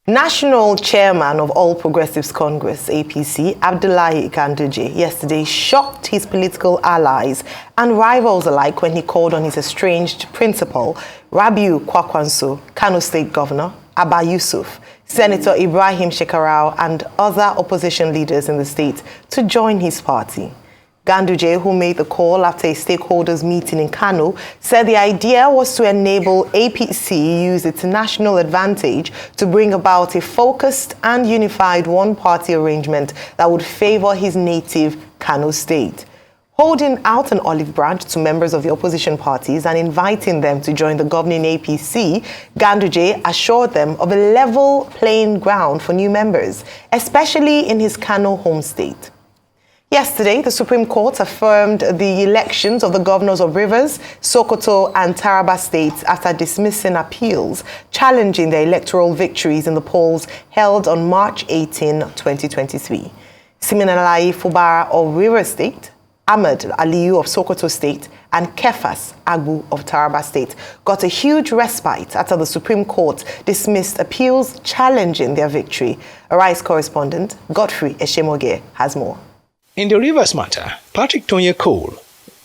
National Chairman of All Progressives Congress, APC, Abdullahi Ganduje, yesterday shocked his political allies and rivals alike when he called on his estranged principal, Rabiu Kwakwanso, Kano State Governor, Abba Yusuf, Senator Ibrahim Shekarau, and other opposition leaders in the state to join his party. Ganduje, who made the call after a stakeholders meeting in Kano, said the idea was to enable APC use its national advantage to bring about a focused and unified one-party arrangement that would favor his native Kano state. Holding out an olive branch to members of the opposition parties and inviting them to join the governing APC, Ganduje assured them of a level playing ground for new members, especially in his Kano home state. Yesterday, the Supreme Court affirmed the elections of the governors of Rivers, Sokoto, and Taraba states after dismissing appeals challenging their electoral victories in the polls held on March 18, 2023. Siminalayi Fubara of Rivers State, Ahmed Aliyu of Sokoto State, and Kefas Agbu of Taraba State got a huge respite after the Supreme Court dismissed appeals challenging their victory. Arise correspondent Godfrey Eshemoge has more. In the Rivers matter, Patrick Tonye Cole,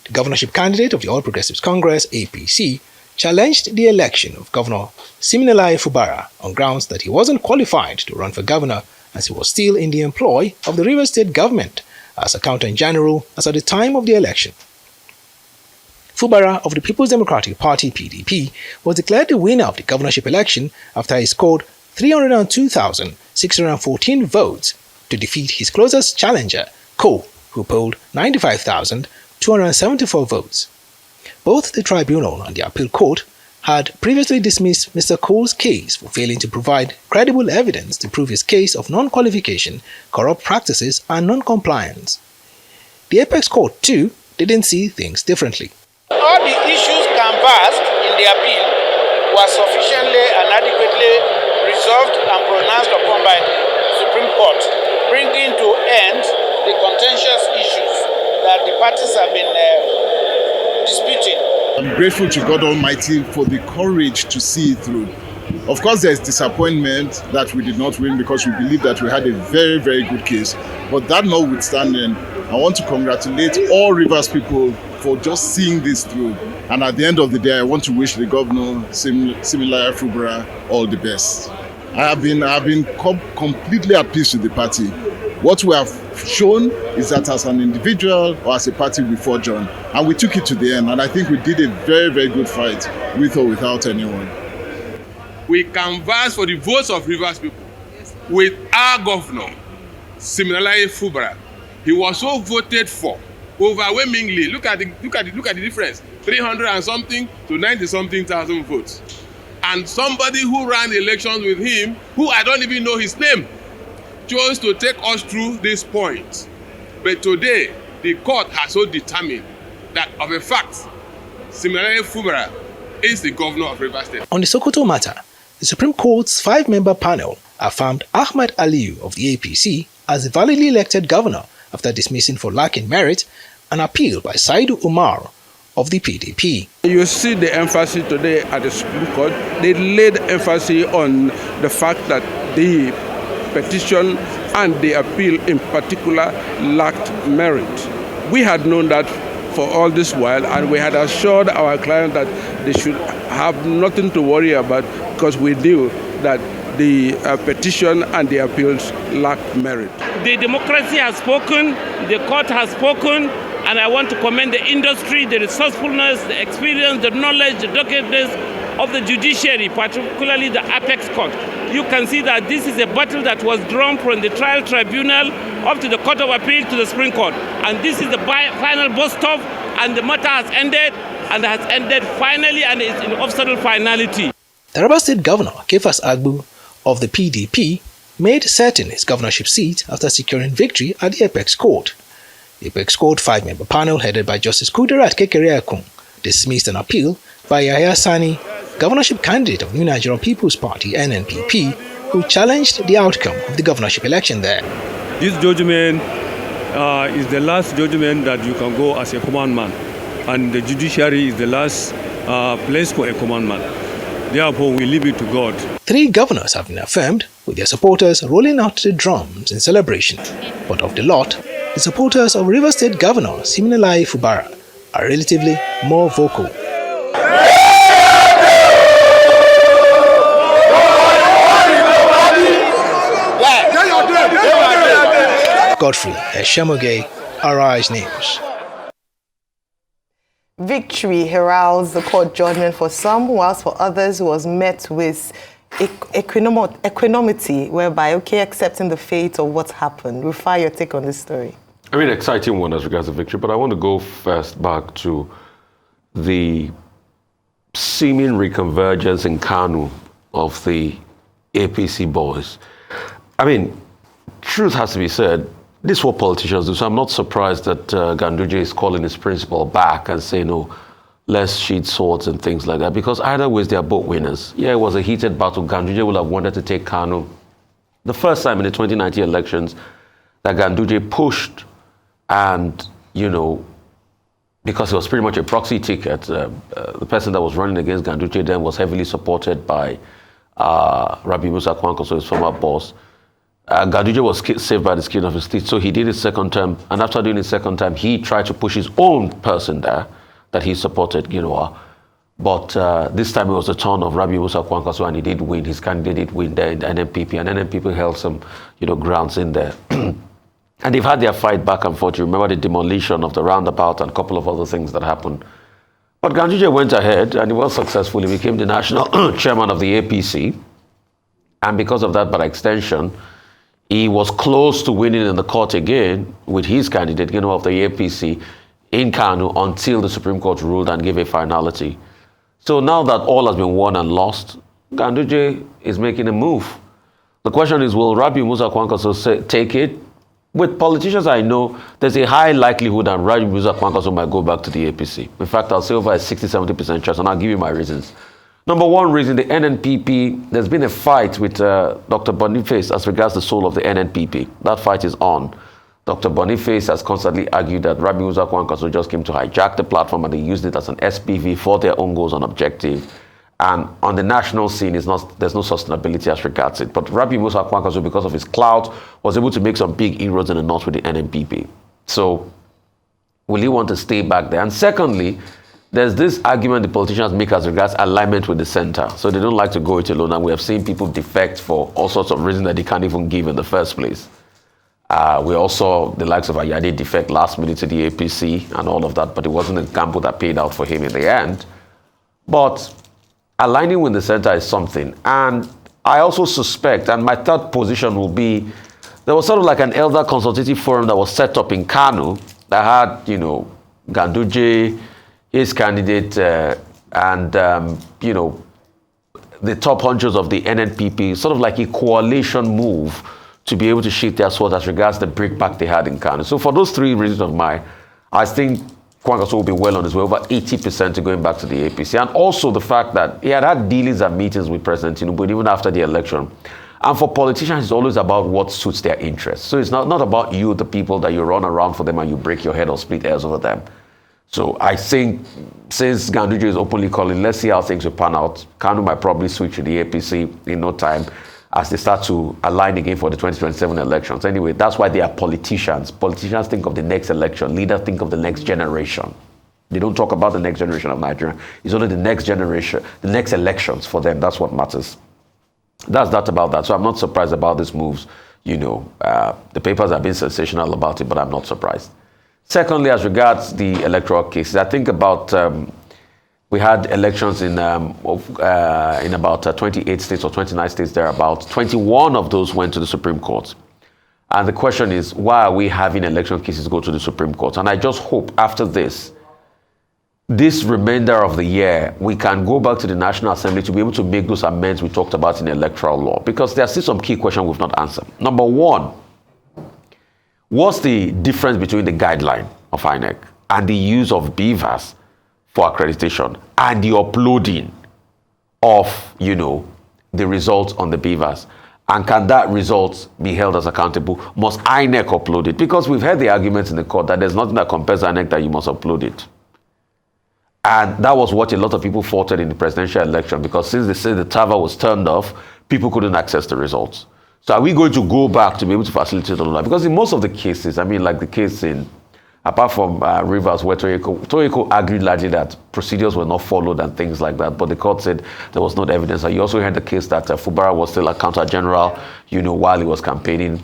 the governorship candidate of the All Progressives Congress, APC, challenged the election of Governor Siminalayi Fubara on grounds that he wasn't qualified to run for governor as he was still in the employ of the Rivers State government as Accountant General as at the time of the election. Fubara of the People's Democratic Party, PDP, was declared the winner of the governorship election after he scored 302,614 votes to defeat his closest challenger, Cole, who polled 95,274 votes. Both the tribunal and the appeal court had previously dismissed Mr. Cole's case for failing to provide credible evidence to prove his case of non-qualification, corrupt practices, and non-compliance. The apex court, too, didn't see things differently. All the issues canvassed in the appeal were sufficiently and adequately resolved and pronounced upon by the Supreme Court, bringing to end the contentious issues that the parties have been disputing. I'm grateful to God Almighty for the courage to see it through. Of course, there's disappointment that we did not win because we believe that we had a very, very good case. But that notwithstanding, I want to congratulate all Rivers people for just seeing this through. And at the end of the day, I want to wish the governor, Siminalayi Fubara, all the best. I have been completely at peace with the party. What we have shown is that as an individual or as a party we fought on, and we took it to the end, and I think we did a very, very good fight with or without anyone. We canvassed for the votes of Rivers people with our governor, Siminalayi Fubara. He was so voted for overwhelmingly. Look at the difference: 300 and something to 90-something thousand votes. And somebody who ran elections with him, who I don't even know his name, chose to take us through this point. But today, the court has so determined that of a fact, Siminalayi Fubara is the governor of Rivers State. On the Sokoto matter, the Supreme Court's 5-member panel affirmed Ahmed Aliyu of the APC as the validly elected governor after dismissing for lacking merit an appeal by Saidu Umar of the PDP. You see the emphasis today at the Supreme Court. They laid emphasis on the fact that the petition and the appeal in particular lacked merit. We had known that for all this while, and we had assured our client that they should have nothing to worry about because we knew that the petition and the appeals lacked merit. The democracy has spoken, the court has spoken, and I want to commend the industry, the resourcefulness, the experience, the knowledge, the documents of the judiciary, particularly the apex court. You can see that this is a battle that was drawn from the trial tribunal up to the Court of Appeal to the Supreme Court. And this is the final bus stop, and the matter has ended, and has ended finally, and it's in absolute finality. Taraba State Governor Kefas Agbu of the PDP made certain his governorship seat after securing victory at the apex court. The apex court 5-member panel headed by Justice Kudirat Kekereakun dismissed an appeal by Yahya Sani, governorship candidate of New Nigerian People's Party (NNPP), who challenged the outcome of the governorship election there. This judgment is the last judgment that you can go as a command man, and the judiciary is the last place for a command man. Therefore, we leave it to God. 3 governors have been affirmed, with their supporters rolling out the drums in celebration. But of the lot, the supporters of Rivers State Governor Siminalayi Fubara are relatively more vocal. Godfrey Eshemoge, Arise News. Victory heralds the court judgment for some, whilst for others was met with equanimity, whereby, okay, accepting the fate of what's happened. Rufai, your take on this story? I mean, exciting one as regards to victory, but I want to go first back to the seeming reconvergence in Kanu of the APC boys. I mean, truth has to be said, this is what politicians do, so I'm not surprised that Ganduje is calling his principal back and saying, no, let's sheathe swords and things like that, because either way, they are both winners. Yeah, it was a heated battle. Ganduje would have wanted to take Kanu. The first time in the 2019 elections that Ganduje pushed, and, you know, because it was pretty much a proxy ticket, the person that was running against Ganduje then was heavily supported by Rabi Musa Kwankwaso, his former boss. Ganduje was saved by the skin of his teeth, so he did his second term, and after doing his second term, he tried to push his own person there that he supported, Ginoa. But this time it was the turn of Rabi Musa Kwankwaso, and he did win. His candidate did win there in the NNPP, and NNPP held some, grounds in there. And they've had their fight back and forth. You remember the demolition of the roundabout and a couple of other things that happened. But Ganduje went ahead, and he was successful. He became the national chairman of the APC, and because of that, by extension, he was close to winning in the court again with his candidate, of the APC in Kanu until the Supreme Court ruled and gave a finality. So now that all has been won and lost, Ganduje is making a move. The question is, will Rabi Musa Kwankwaso take it? With politicians I know, there's a high likelihood that Rabi Musa Kwankwaso might go back to the APC. In fact, I'll say over a 60-70% chance, and I'll give you my reasons. Number one reason, the NNPP, there's been a fight with Dr. Boniface as regards the soul of the NNPP. That fight is on. Dr. Boniface has constantly argued that Rabi Musa Kwankwaso just came to hijack the platform and they used it as an SPV for their own goals and objective. And on the national scene, there's no sustainability as regards it. But Rabi Musa Kwankwaso, because of his clout, was able to make some big inroads in the north with the NNPP. So will he want to stay back there? And secondly, there's this argument the politicians make as regards alignment with the center. So they don't like to go it alone. And we have seen people defect for all sorts of reasons that they can't even give in the first place. We also, the likes of Ayade defect last minute to the APC and all of that, but it wasn't a gamble that paid out for him in the end. But aligning with the center is something. And I also suspect, and my third position will be, there was sort of like an elder consultative forum that was set up in Kanu that had, Ganduje, his candidate, and, the top hundreds of the NNPP, sort of like a coalition move to be able to sheath their sword as regards the breakback they had in Kanu. So for those three reasons of mine, I think Kwankwaso will be well on his way, over 80% to going back to the APC. And also the fact that he had dealings and meetings with President Tinubu even after the election. And for politicians, it's always about what suits their interests. So it's not about you, the people, that you run around for them and you break your head or split hairs over them. So I think since Ganduje is openly calling, let's see how things will pan out. Kanu might probably switch to the APC in no time as they start to align again for the 2027 elections. Anyway, that's why they are politicians. Politicians think of the next election. Leaders think of the next generation. They don't talk about the next generation of Nigeria. It's only the next generation, the next elections for them. That's what matters. That's that about that. So I'm not surprised about these moves. The papers have been sensational about it, but I'm not surprised. Secondly, as regards the electoral cases, I think about we had elections in about 28 states or 29 states thereabouts. 21 of those went to the Supreme Court. And the question is, why are we having election cases go to the Supreme Court? And I just hope after this remainder of the year, we can go back to the National Assembly to be able to make those amendments we talked about in the electoral law, because there are still some key questions we've not answered. Number one, what's the difference between the guideline of INEC and the use of BVAS for accreditation and the uploading of, the results on the BVAS? And can that result be held as accountable? Must INEC upload it? Because we've heard the arguments in the court that there's nothing that compels INEC that you must upload it. And that was what a lot of people faulted in the presidential election, because since they said the TAVA was turned off, people couldn't access the results. So are we going to go back to be able to facilitate all of that? Because in most of the cases, I mean, like the case in, apart from Rivers, where Toyeko argued largely that procedures were not followed and things like that, but the court said there was no evidence. And you also heard the case that Fubara was still accountant general, while he was campaigning.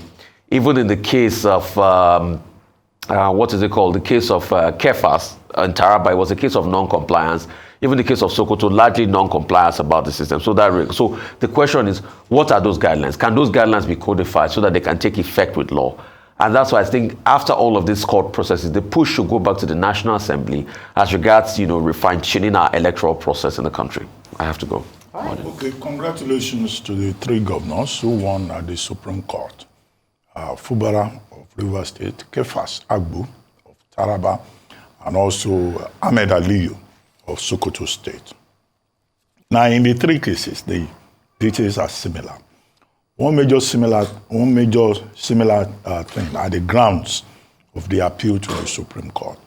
Even in the case of, what is it called? The case of Kefas in Taraba, it was a case of non-compliance. Even the case of Sokoto, largely non-compliance about the system. So the question is, what are those guidelines? Can those guidelines be codified so that they can take effect with law? And that's why I think after all of these court processes, the push should go back to the National Assembly as regards, refine-tuning our electoral process in the country. I have to go. Okay, congratulations to the 3 governors who won at the Supreme Court. Fubara of Rivers State, Kefas Agbu of Taraba, and also Ahmed Aliyu of Sokoto State. Now, in the 3 cases, the details are similar. One major similar thing are the grounds of the appeal to the Supreme Court.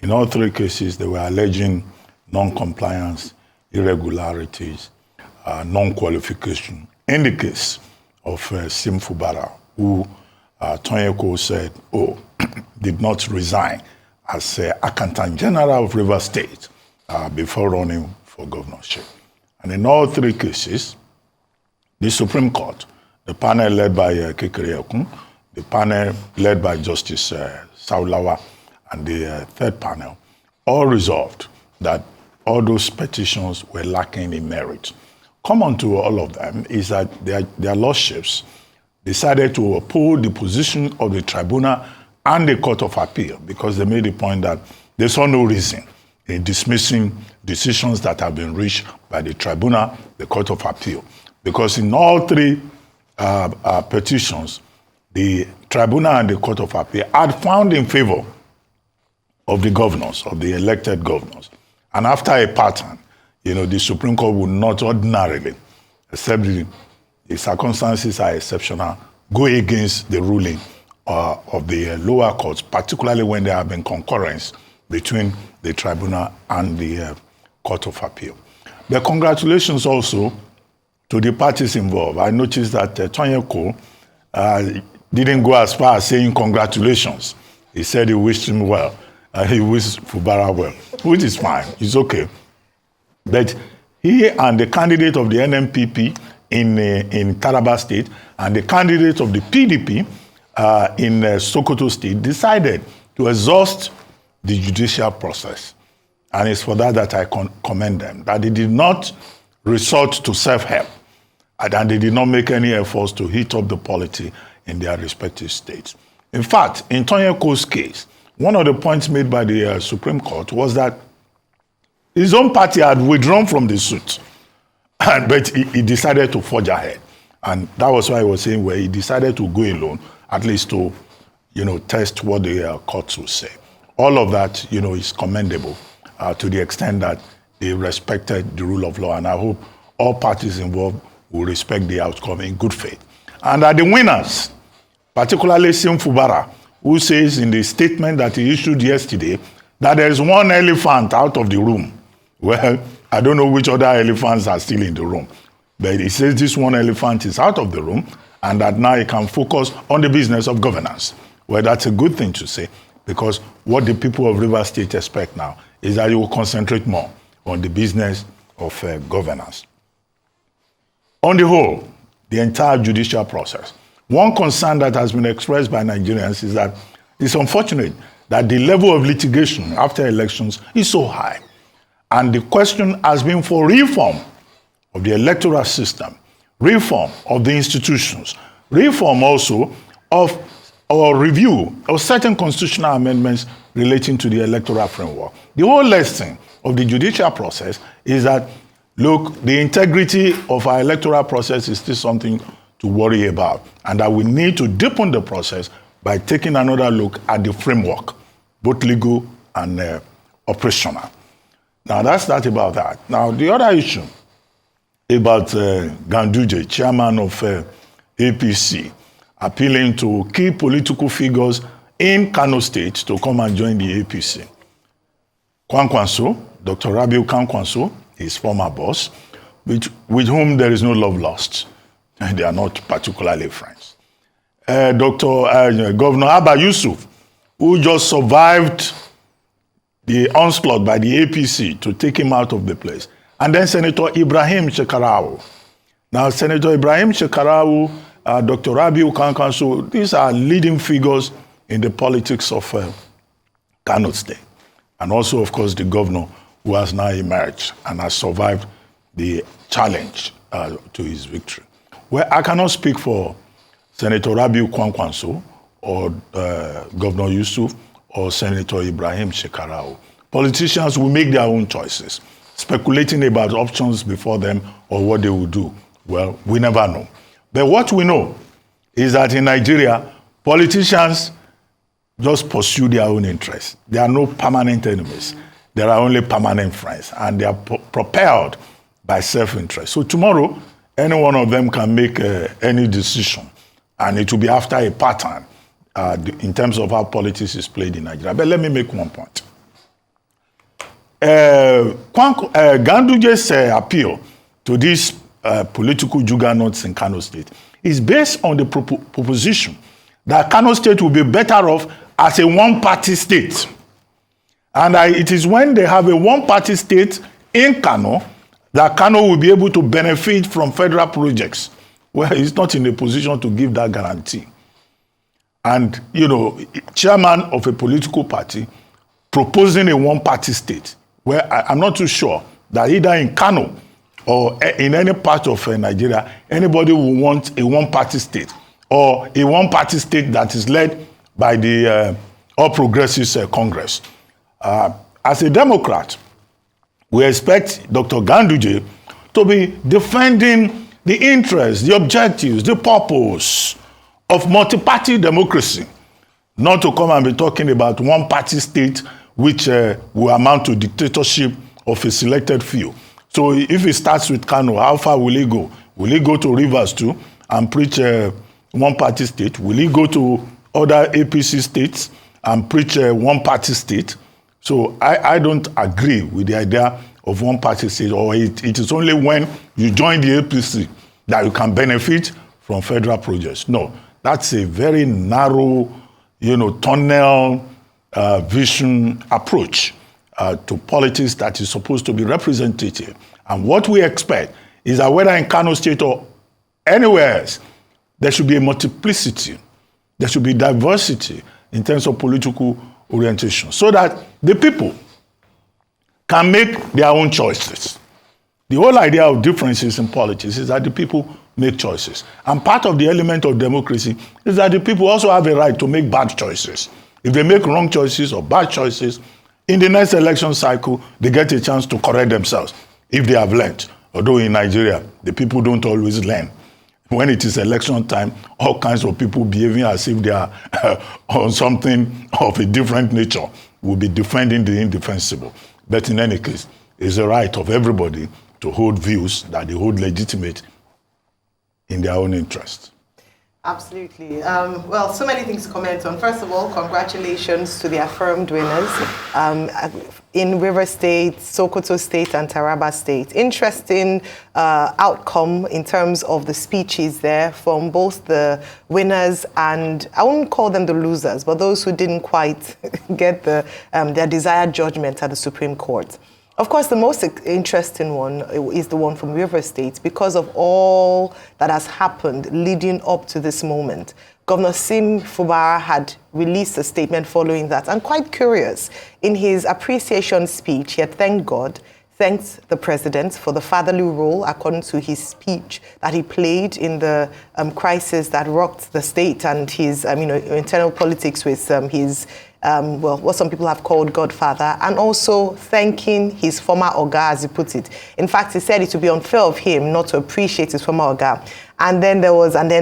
In all 3 cases, they were alleging non-compliance, irregularities, non-qualification. In the case of Sim Fubara, who Tonyeko said, did not resign as Accountant General of Rivers State before running for governorship. And in all 3 cases, the Supreme Court, the panel led by Kekere Ekun, the panel led by Justice Saulawa, and the 3rd panel, all resolved that all those petitions were lacking in merit. Common to all of them is that their lordships decided to uphold the position of the tribunal and the Court of Appeal because they made the point that they saw no reason in dismissing decisions that have been reached by the tribunal, the Court of Appeal. Because in all 3 petitions, the tribunal and the Court of Appeal had found in favor of the governors, of the elected governors. And after a pattern, the Supreme Court would not ordinarily, except the circumstances are exceptional, go against the ruling of the lower courts, particularly when there have been concurrence between the tribunal and the Court of Appeal. But congratulations also to the parties involved. I noticed that Tonyeko didn't go as far as saying congratulations. He said he wished him well. He wished Fubara well, which is fine. It's okay. But he and the candidate of the NMPP in Taraba State and the candidate of the PDP in Sokoto State decided to exhaust the judicial process. And it's for that I commend them, that they did not resort to self-help, and they did not make any efforts to heat up the polity in their respective states. In fact, in Tonyeko's case, one of the points made by the Supreme Court was that his own party had withdrawn from the suit, but he decided to forge ahead. And that was why I was saying where he decided to go alone, at least to, test what the courts will say. All of that, is commendable to the extent that they respected the rule of law. And I hope all parties involved will respect the outcome in good faith. And that the winners, particularly Sim Fubara, who says in the statement that he issued yesterday that there is one elephant out of the room. Well, I don't know which other elephants are still in the room. But he says this one elephant is out of the room and that now he can focus on the business of governance. Well, that's a good thing to say because what the people of Rivers State expect now is that you will concentrate more on the business of governance. On the whole, the entire judicial process, one concern that has been expressed by Nigerians is that it's unfortunate that the level of litigation after elections is so high. And the question has been for reform of the electoral system, reform of the institutions, reform also of or review of certain constitutional amendments relating to the electoral framework. The whole lesson of the judicial process is that, look, the integrity of our electoral process is still something to worry about, and that we need to deepen the process by taking another look at the framework, both legal and operational. Now, that's that about that. Now, the other issue about Ganduje, chairman of APC, appealing to key political figures in Kano State to come and join the APC. Kwankwanso, Dr. Rabiu Kwankwanso, his former boss, with whom there is no love lost. and they are not particularly friends. Governor Abba Yusuf, who just survived the onslaught by the APC to take him out of the place. And then Senator Ibrahim Shekarau. Now, Senator Ibrahim Shekarau, Dr. Rabiu Kankanso, these are leading figures in the politics of Kano State. And also, of course, the governor who has now emerged and has survived the challenge to his victory. Well, I cannot speak for Senator Rabiu Kwankwanso or Governor Yusuf or Senator Ibrahim Shekarau. Politicians will make their own choices, speculating about options before them or what they will do. Well, we never know. But what we know is that in Nigeria, politicians just pursue their own interests. There are no permanent enemies. There are only permanent friends, and they are propelled by self-interest. So tomorrow, any one of them can make any decision, and it will be after a pattern in terms of how politics is played in Nigeria. But let me make one point. Ganduje's appeal to these political juggernauts in Kano State is based on the proposition that Kano State will be better off as a one-party state. And it is when they have a one-party state in Kano that Kano will be able to benefit from federal projects. Well, he's not in a position to give that guarantee. And, you know, chairman of a political party proposing a one-party state, where I'm not too sure that either in Kano or in any part of Nigeria, anybody will want a one-party state or a one-party state that is led by the All Progressives Congress. As a Democrat, we expect Dr. Ganduje to be defending the interests, the objectives, the purpose of multi-party democracy, not to come and be talking about one-party state which will amount to dictatorship of a selected few. So if he starts with Kano, how far will he go? Will he go to Rivers too and preach a one-party state? Will he go to other APC states and preach a one-party state? So I don't agree with the idea of one-party state, or it is only when you join the APC that you can benefit from federal projects. No, that's a very narrow, tunnel vision approach to politics that is supposed to be representative. And what we expect is that whether in Kano State or anywhere else, there should be a multiplicity, there should be diversity in terms of political orientation, so that the people can make their own choices. The whole idea of differences in politics is that the people make choices. And part of the element of democracy is that the people also have a right to make bad choices. If they make wrong choices or bad choices, in the next election cycle, they get a chance to correct themselves if they have learned. Although in Nigeria, the people don't always learn. When it is election time, all kinds of people behaving as if they are on something of a different nature will be defending the indefensible. But in any case, it's the right of everybody to hold views that they hold legitimate in their own interest. Absolutely. Well, so many things to comment on. First of all, congratulations to the affirmed winners in River State, Sokoto State, and Taraba State. Interesting outcome in terms of the speeches there from both the winners and, I wouldn't call them the losers, but those who didn't quite get their desired judgment at the Supreme Court. Of course, the most interesting one is the one from River State because of all that has happened leading up to this moment. Governor Sim Fubara had released a statement following that, and quite curious, in his appreciation speech, he had thanked God, thanked the president for the fatherly role, according to his speech, that he played in the crisis that rocked the state and his internal politics with his what some people have called Godfather, and also thanking his former Oga, as he put it. In fact, he said it would be unfair of him not to appreciate his former Oga. And then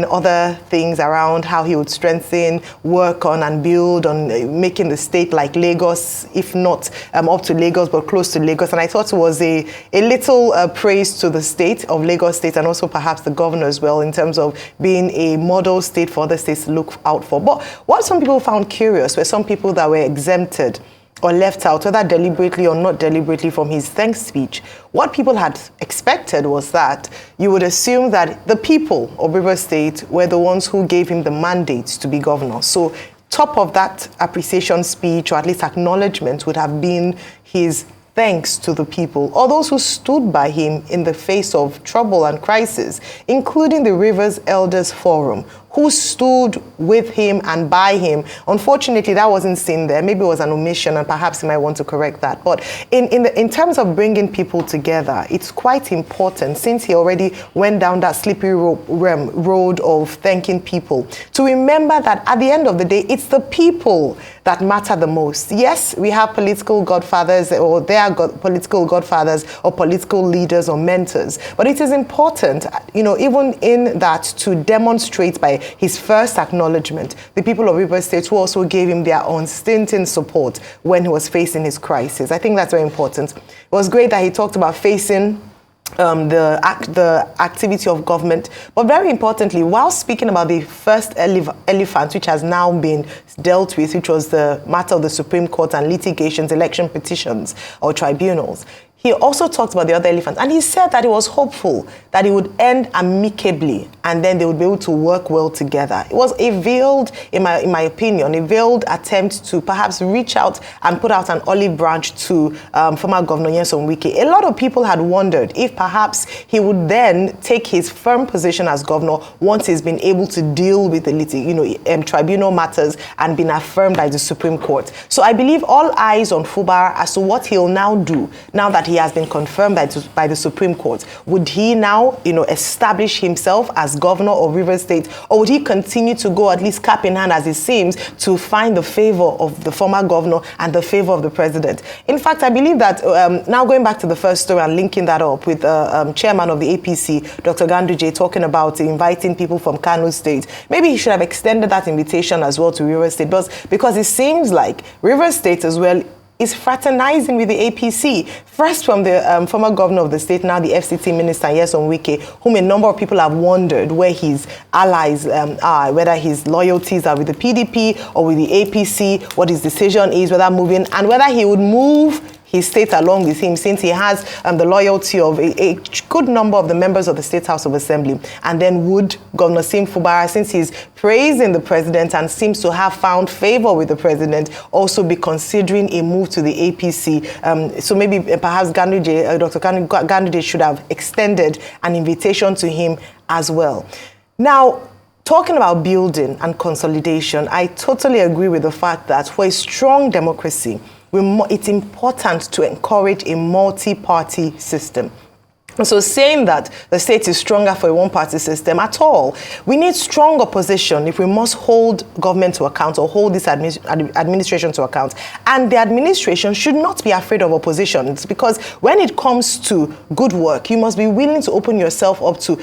other things around how he would strengthen, work on and build on making the state like Lagos, if not up to Lagos, but close to Lagos. And I thought it was a little praise to the state of Lagos State, and also perhaps the governor as well, in terms of being a model state for other states to look out for. But what some people found curious were some people that were exempted or left out, whether deliberately or not deliberately, from his thanks speech. What people had expected was that you would assume that the people of Rivers State were the ones who gave him the mandate to be governor. So top of that appreciation speech, or at least acknowledgement, would have been his thanks to the people, or those who stood by him in the face of trouble and crisis, including the Rivers Elders Forum, who stood with him and by him. Unfortunately, that wasn't seen there. Maybe it was an omission, and perhaps he might want to correct that. But in terms of bringing people together, it's quite important, since he already went down that slippery road of thanking people, to remember that at the end of the day, it's the people that matter the most. Yes, we have political godfathers, or they are political godfathers, or political leaders or mentors. But it is important, even in that, to demonstrate by his first acknowledgement the people of Rivers State, who also gave him their unstinting support when he was facing his crisis. I think that's very important. It was great that he talked about facing the activity of government, but very importantly, while speaking about the first elephant, which has now been dealt with, which was the matter of the Supreme Court and litigations, election petitions or tribunals, he also talked about the other elephant, and he said that he was hopeful that it would end amicably, and then they would be able to work well together. It was a veiled, in my opinion, a veiled attempt to perhaps reach out and put out an olive branch to former Governor Nyesom Wike. A lot of people had wondered if perhaps he would then take his firm position as governor once he's been able to deal with the tribunal matters and been affirmed by the Supreme Court. So I believe all eyes on Fubara as to what he'll now do now that he has been confirmed by the Supreme Court. Would he now, establish himself as governor of Rivers State, or would he continue to go, at least cap in hand as it seems, to find the favor of the former governor and the favor of the president? In fact, I believe that now going back to the first story and linking that up with chairman of the APC, Dr. Ganduje, talking about inviting people from Kano State, maybe he should have extended that invitation as well to Rivers State, because it seems like Rivers State as well is fraternizing with the APC. First from the former governor of the state, now the FCT minister, Nyesom Wike, whom a number of people have wondered where his allies are, whether his loyalties are with the PDP or with the APC, what his decision is, whether moving, and whether he would move his state along with him, since he has the loyalty of a good number of the members of the State House of Assembly. And then would Governor Sim Fubara, since he's praising the president and seems to have found favor with the president, also be considering a move to the APC? So maybe perhaps Dr. Ganduje should have extended an invitation to him as well. Now, talking about building and consolidation, I totally agree with the fact that for a strong democracy, it's important to encourage a multi-party system. So saying that the state is stronger for a one-party system at all, we need strong opposition if we must hold government to account or hold this administration to account. And the administration should not be afraid of opposition. It's because when it comes to good work, you must be willing to open yourself up to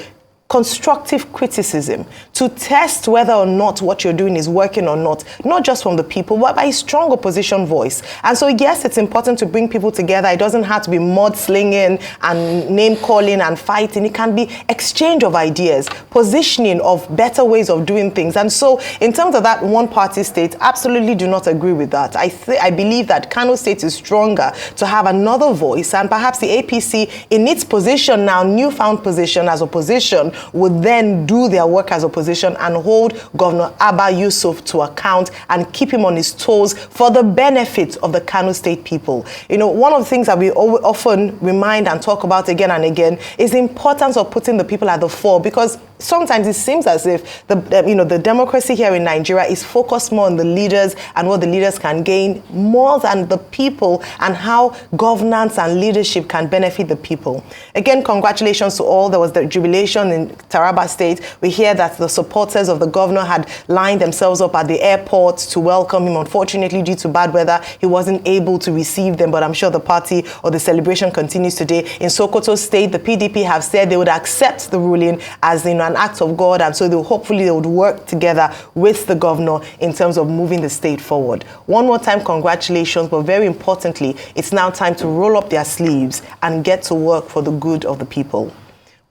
constructive criticism, to test whether or not what you're doing is working or not just from the people, but by a strong opposition voice. And so, yes, it's important to bring people together. It doesn't have to be mudslinging and name-calling and fighting. It can be exchange of ideas, positioning of better ways of doing things. And so, in terms of that one-party state, absolutely do not agree with that. I believe that Kano State is stronger to have another voice, and perhaps the APC, in its position now, newfound position as opposition, would then do their work as opposition and hold Governor Abba Yusuf to account and keep him on his toes for the benefit of the Kano State people. One of the things that we often remind and talk about again and again is the importance of putting the people at the fore, because sometimes it seems as if the democracy here in Nigeria is focused more on the leaders and what the leaders can gain more than the people and how governance and leadership can benefit the people. Again, congratulations to all. There was the jubilation in Taraba State. We hear that the supporters of the governor had lined themselves up at the airport to welcome him. Unfortunately, due to bad weather, he wasn't able to receive them, but I'm sure the party or the celebration continues today. In Sokoto State, the PDP have said they would accept the ruling as an act of God, and so hopefully they would work together with the governor in terms of moving the state forward. One more time, congratulations, but very importantly, it's now time to roll up their sleeves and get to work for the good of the people.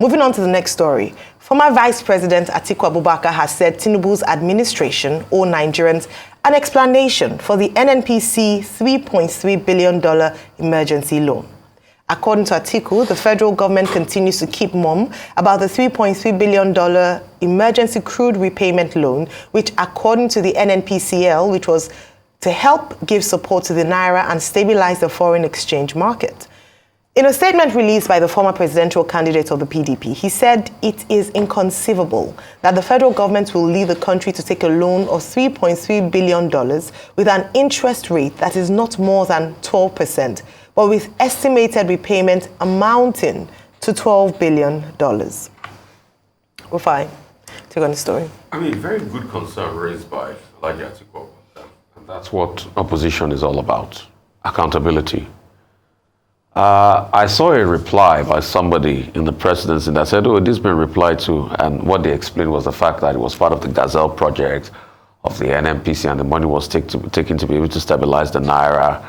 Moving on to the next story. Former Vice President Atiku Abubakar has said Tinubu's administration owe Nigerians an explanation for the NNPC $3.3 billion emergency loan. According to Atiku, the federal government continues to keep mum about the $3.3 billion emergency crude repayment loan, which according to the NNPCL, which was to help give support to the Naira and stabilize the foreign exchange market. In a statement released by the former presidential candidate of the PDP, he said it is inconceivable that the federal government will leave the country to take a loan of $3.3 billion with an interest rate that is not more than 12%, but with estimated repayment amounting to $12 billion. Rufai, take on the story. I mean, very good concern raised by Elijah Atiku. And that's what opposition is all about, accountability. I saw a reply by somebody in the presidency that said, oh, this has been replied to. And what they explained was the fact that it was part of the Gazelle project of the NNPC and the money was taken to be able to stabilize the Naira.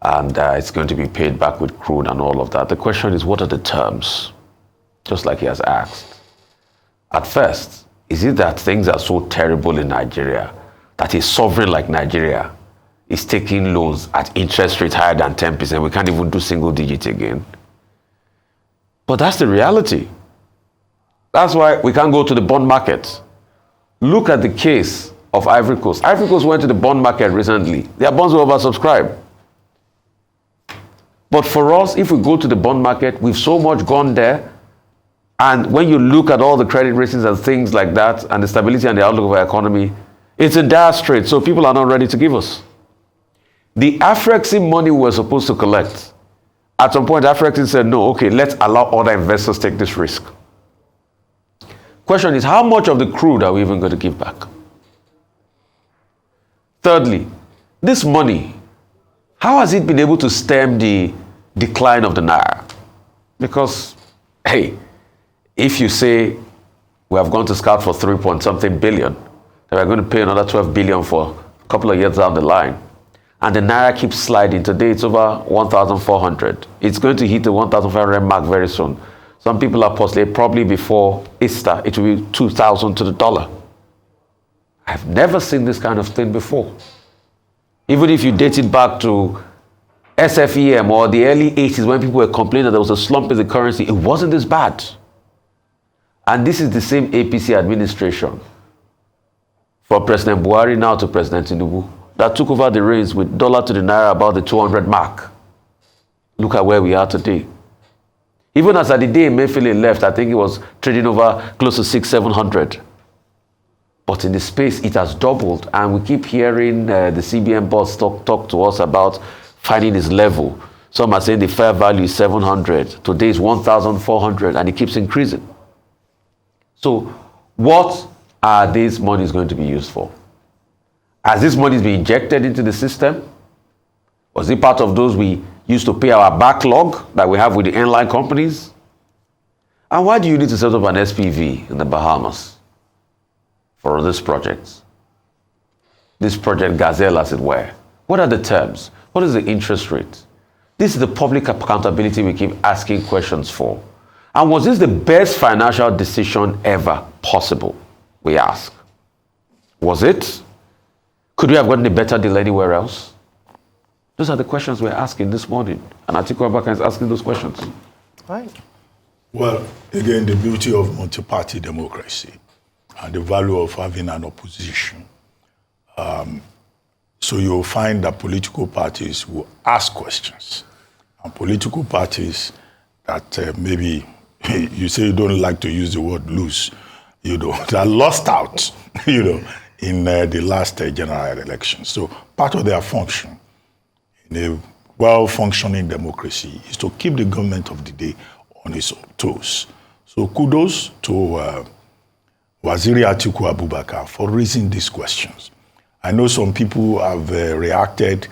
And it's going to be paid back with crude and all of that. The question is, what are the terms? Just like he has asked. At first, is it that things are so terrible in Nigeria that a sovereign like Nigeria is taking loans at interest rate higher than 10%. We can't even do single digit again. But that's the reality. That's why we can't go to the bond market. Look at the case of Ivory Coast. Ivory Coast went to the bond market recently. Their bonds were oversubscribed. But for us, if we go to the bond market, we've so much gone there. And when you look at all the credit ratings and things like that, and the stability and the outlook of our economy, it's in dire straits. So people are not ready to give us. The Afrexim money we were supposed to collect, at some point Afrexim said, no, okay, let's allow other investors take this risk. Question is, how much of the crude are we even going to give back? Thirdly, this money, how has it been able to stem the decline of the Naira? Because, hey, if you say we have gone to scout for 3-point-something billion, then we're going to pay another 12 billion for a couple of years down the line. And the Naira keeps sliding. Today it's over 1,400. It's going to hit the 1,500 mark very soon. Some people are postulating probably before Easter, it will be 2,000 to the dollar. I've never seen this kind of thing before. Even if you date it back to SFEM or the early 80s when people were complaining that there was a slump in the currency, it wasn't this bad. And this is the same APC administration, from President Buhari now to President Tinubu, that took over the reins with dollar to the Naira about the 200 mark. Look at where we are today. Even as at the day Emefiele left, I think it was trading over close to 600-700. But in the space, it has doubled. And we keep hearing the CBN boss talk to us about finding his level. Some are saying the fair value is 700. Today is 1,400, and it keeps increasing. So what are these monies going to be used for? Has this money been injected into the system? Was it part of those we used to pay our backlog that we have with the airline companies? And why do you need to set up an SPV in the Bahamas for this project? This project Gazelle, as it were. What are the terms? What is the interest rate? This is the public accountability we keep asking questions for. And was this the best financial decision ever possible? We ask. Was it? Could we have gotten a better deal anywhere else? Those are the questions we're asking this morning. And Atiku Abubakar is asking those questions. Right. Well, again, the beauty of multi-party democracy and the value of having an opposition. So you'll find that political parties will ask questions. And political parties that maybe you say you don't like to use the word lose, that lost out, in the last general election. So part of their function in a well-functioning democracy is to keep the government of the day on its toes. So kudos to Waziri Atiku Abubakar for raising these questions. I know some people have reacted,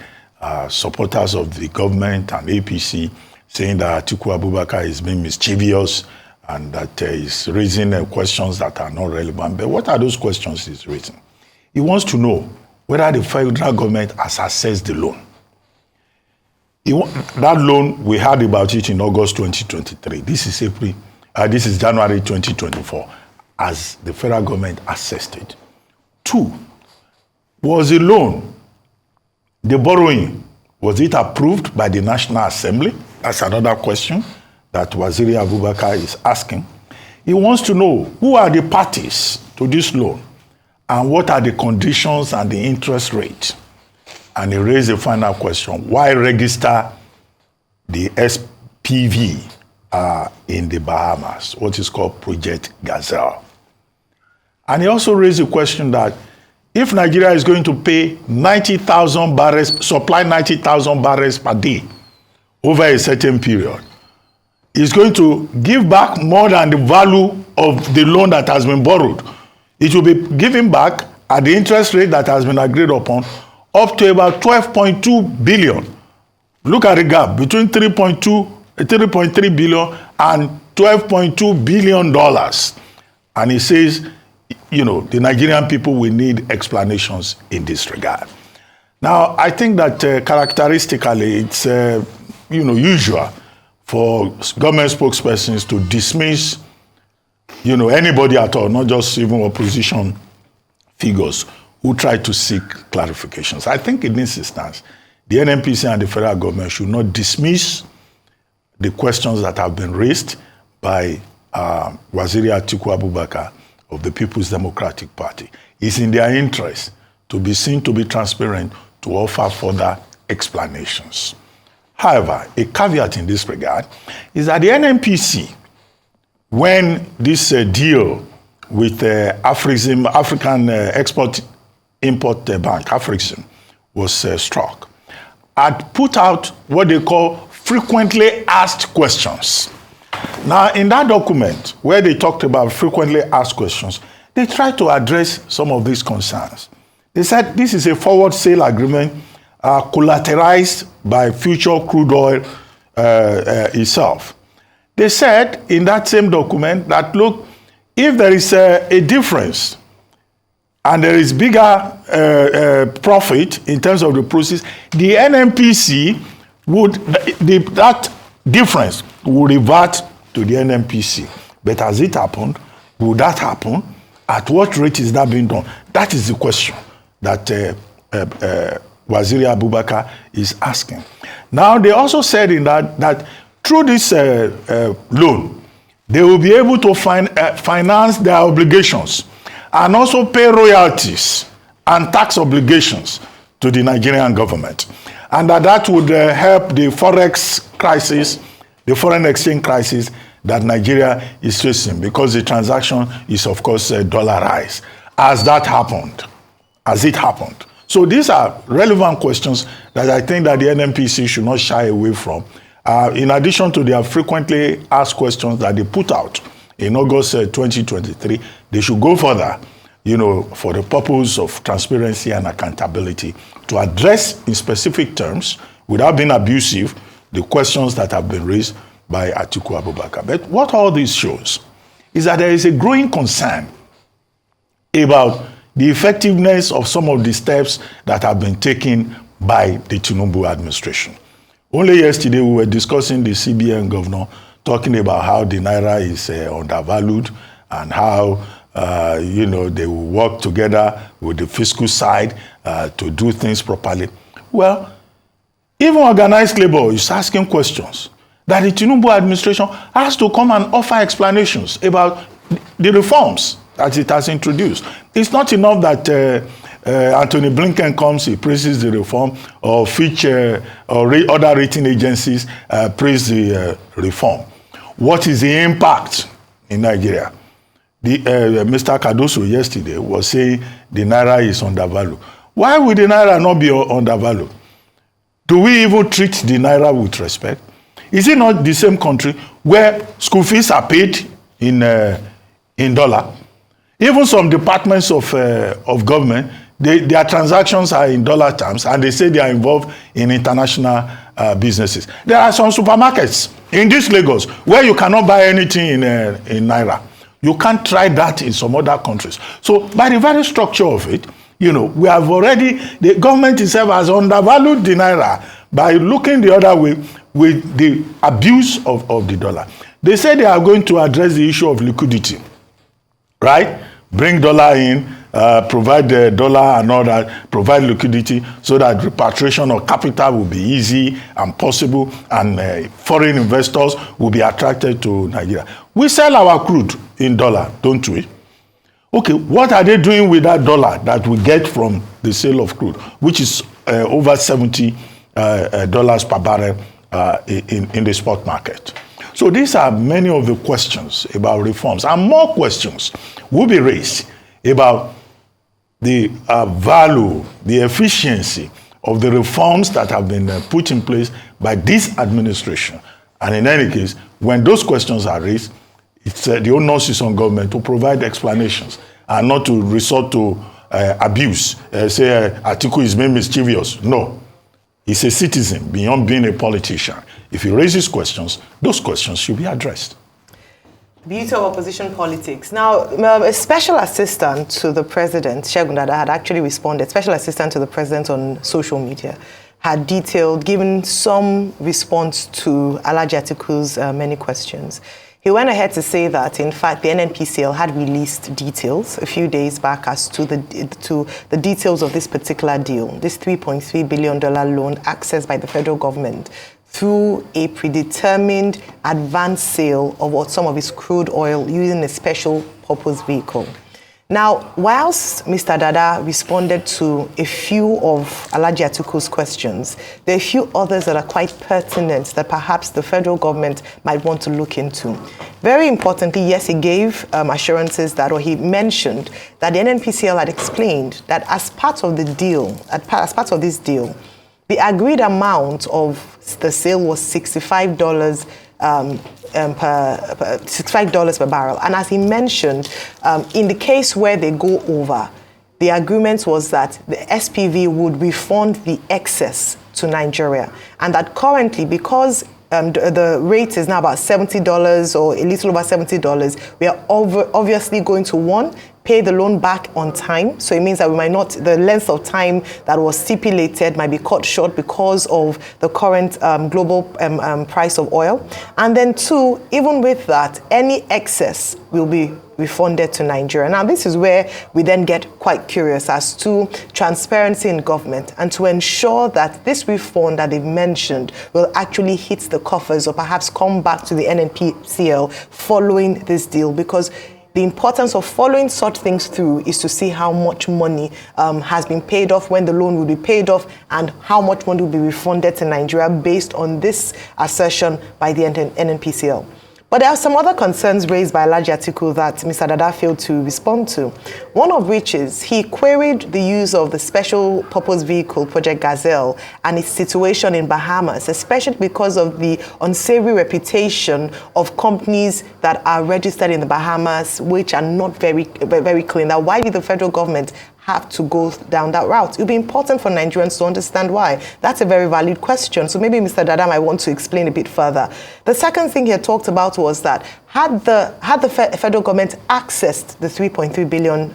supporters of the government and APC, saying that Atiku Abubakar is being mischievous and that he's raising questions that are not relevant. But what are those questions he's raising? He wants to know whether the federal government has assessed the loan. That loan, we heard about it in August 2023. This is April This is January 2024, as the federal government assessed it. 2, was the loan, the borrowing, was it approved by the National Assembly? That's another question that Waziri Abubakar is asking. He wants to know who are the parties to this loan and what are the conditions and the interest rate. And he raised a final question: why register the SPV in the Bahamas, what is called Project Gazelle? And he also raised a question that if Nigeria is going to pay 90,000 barrels, supply 90,000 barrels per day over a certain period, it's going to give back more than the value of the loan that has been borrowed. It will be given back at the interest rate that has been agreed upon, up to about 12.2 billion. Look at the gap between 3.3 billion and $12.2 billion. And he says, you know, the Nigerian people will need explanations in this regard. Now, I think that characteristically, it's usual for government spokespersons to dismiss, anybody at all, not just even opposition figures who try to seek clarifications. I think in this instance, the NNPC and the federal government should not dismiss the questions that have been raised by Waziri Atiku Abubakar of the People's Democratic Party. It's in their interest to be seen to be transparent, to offer further explanations. However, a caveat in this regard is that the NNPC, when this deal with African Export-Import Bank, Afrixim, was struck, had put out what they call frequently asked questions. Now, in that document, where they talked about frequently asked questions, they tried to address some of these concerns. They said this is a forward sale agreement collateralized by future crude oil itself. They said in that same document that, look, if there is a difference and there is bigger profit in terms of the process, the NNPC would, that difference would revert to the NNPC. But has it happened? Will that happen? At what rate is that being done? That is the question that Waziri Abubakar is asking. Now, they also said in that through this loan, they will be able to finance their obligations and also pay royalties and tax obligations to the Nigerian government. And that would help the forex crisis, the foreign exchange crisis that Nigeria is facing, because the transaction is, of course, dollarized. Has that happened? Has it happened? So these are relevant questions that I think that the NNPC should not shy away from. In addition to their frequently asked questions that they put out in August 2023, they should go further, for the purpose of transparency and accountability, to address in specific terms, without being abusive, the questions that have been raised by Atiku Abubakar. But what all this shows is that there is a growing concern about the effectiveness of some of the steps that have been taken by the Tinubu administration. Only yesterday, we were discussing the CBN governor, talking about how the Naira is undervalued and how, they will work together with the fiscal side to do things properly. Well, even organized labor is asking questions that the Tinubu administration has to come and offer explanations about the reforms that it has introduced. It's not enough that Anthony Blinken comes, he praises the reform, or Fitch or other rating agencies praise the reform. What is the impact in Nigeria? Mr. Cardoso yesterday was saying the Naira is undervalued. Why would the Naira not be undervalued? Do we even treat the Naira with respect? Is it not the same country where school fees are paid in dollar? Even some departments of government, their transactions are in dollar terms, and they say they are involved in international businesses. There are some supermarkets in this Lagos where you cannot buy anything in Naira. You can't try that in some other countries. So by the very structure of it, we have already, the government itself has undervalued the Naira by looking the other way with the abuse of the dollar. They said they are going to address the issue of liquidity, right? Bring dollar in, provide the dollar and all that, provide liquidity so that repatriation of capital will be easy and possible, and foreign investors will be attracted to Nigeria. We sell our crude in dollar, don't we? Okay, what are they doing with that dollar that we get from the sale of crude, which is over $70 per barrel in the spot market? So these are many of the questions about reforms, and more questions will be raised about the value, the efficiency of the reforms that have been put in place by this administration. And in any case, when those questions are raised, it's the onus is on government to provide explanations and not to resort to abuse, say Atiku is being mischievous. No, he's a citizen beyond being a politician. If he raises questions, those questions should be addressed. Beauty of opposition politics. Now, a special assistant to the president, Segun Dada, had actually responded, special assistant to the president on social media, had given some response to Alhaji Atiku's many questions. He went ahead to say that, in fact, the NNPCL had released details a few days back as to the details of this particular deal, this $3.3 billion loan accessed by the federal government through a predetermined advance sale of some of its crude oil using a special purpose vehicle. Now, whilst Mr. Dada responded to a few of Alhaji Atiku's questions, there are a few others that are quite pertinent that perhaps the federal government might want to look into. Very importantly, yes, he gave assurances that, or he mentioned that the NNPCL had explained that as part of the deal, as part of this deal, the agreed amount of the sale was $65 per barrel. And as he mentioned, in the case where they go over, the agreement was that the SPV would refund the excess to Nigeria. And that currently, because the rate is now about $70 or a little over $70, we are obviously going to, pay the loan back on time. So it means that we might not, the length of time that was stipulated might be cut short because of the current global price of oil. And then two, even with that, any excess will be refunded to Nigeria. Now, this is where we then get quite curious as to transparency in government and to ensure that this refund that they've mentioned will actually hit the coffers or perhaps come back to the NNPCL following this deal, because the importance of following such things through is to see how much money has been paid off, when the loan will be paid off, and how much money will be refunded to Nigeria based on this assertion by the NNPCL. But there are some other concerns raised by Alhaji Atiku that Mr. Dada failed to respond to. One of which is he queried the use of the special purpose vehicle, Project Gazelle, and its situation in Bahamas, especially because of the unsavory reputation of companies that are registered in the Bahamas, which are not very clean. Now, why did the federal government have to go down that route? It would be important for Nigerians to understand why. That's a very valid question. So maybe Mr. Dada might want to explain a bit further. The second thing he had talked about was that had the federal government accessed the $3.3 billion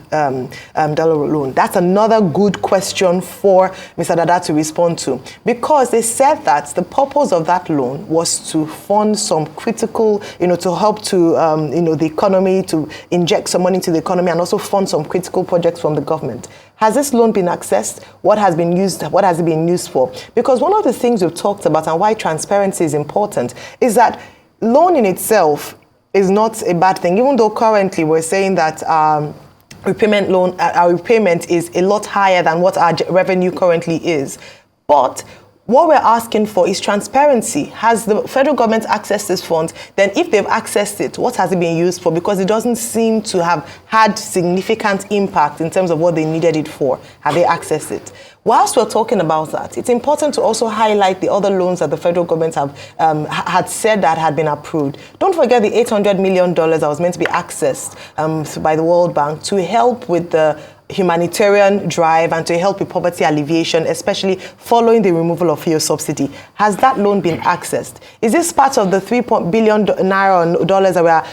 loan, that's another good question for Mr. Dada to respond to, because they said that the purpose of that loan was to fund some critical, to help to, the economy, to inject some money into the economy and also fund some critical projects from the government. Has this loan been accessed? What has been used? What has it been used for? Because one of the things we've talked about and why transparency is important is that loan in itself is not a bad thing, even though currently we're saying that our repayment is a lot higher than what our revenue currently is. But what we're asking for is transparency. Has the federal government accessed this fund? Then if they've accessed it, what has it been used for? Because it doesn't seem to have had significant impact in terms of what they needed it for. Have they accessed it? Whilst we're talking about that, it's important to also highlight the other loans that the federal government had said that had been approved. Don't forget the $800 million that was meant to be accessed by the World Bank to help with the humanitarian drive and to help with poverty alleviation, especially following the removal of fuel subsidy. Has that loan been accessed? Is this part of the $3 billion dollars that we are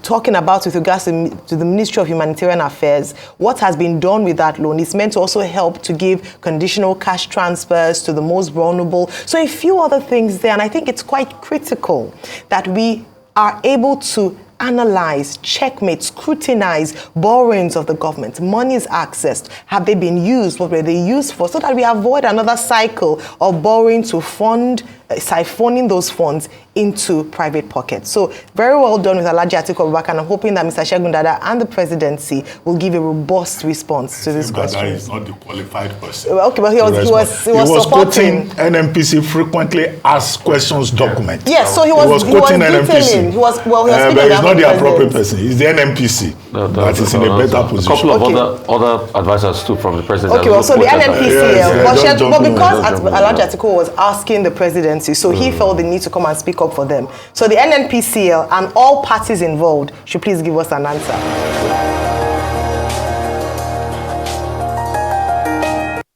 talking about with regards to the Ministry of Humanitarian Affairs? What has been done with that loan? It's meant to also help to give conditional cash transfers to the most vulnerable. So a few other things there, and I think it's quite critical that we are able to analyze, checkmate, scrutinize borrowings of the government, monies accessed, have they been used, what were they used for, so that we avoid another cycle of borrowing to fund, siphoning those funds into private pockets. So very well done with Alhaji Atiku Abubakar, and I'm hoping that Mr. Segun Dada and the presidency will give a robust response to this question. Dada is not the qualified person. Okay, but he was quoting supporting NNPC frequently asked questions document. Yes, so he was quoting NNPC. He was but he's not the appropriate person. He's the NNPC that is in a better position. A couple of other advisors too from the president. Okay, well, so the NNPC, but because Alhaji Atiku Atiku was asking the presidency, so he felt the need to come and speak up for them. So the NNPCL and all parties involved should please give us an answer.